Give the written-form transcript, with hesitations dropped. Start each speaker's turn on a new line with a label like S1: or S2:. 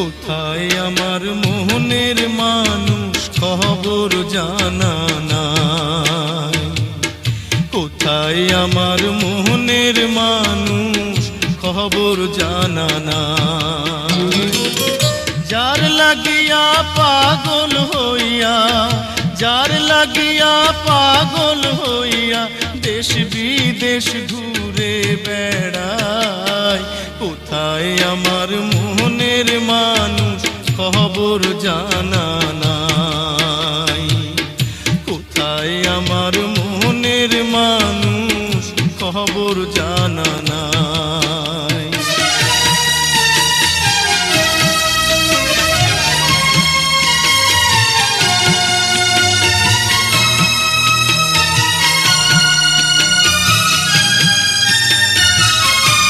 S1: কোথায় আমার মনের মানুষ খবর জানা নাই। কোথায় আমার মনের মানুষ খবর জানা নাই। যার লাগিয়া পাগল হইয়া, যার লাগিয়া পাগল হইয়া দেশ বিদেশ ঘুরে বেড়ায়। কোথায় আমার মনের মানুষ খবর জানা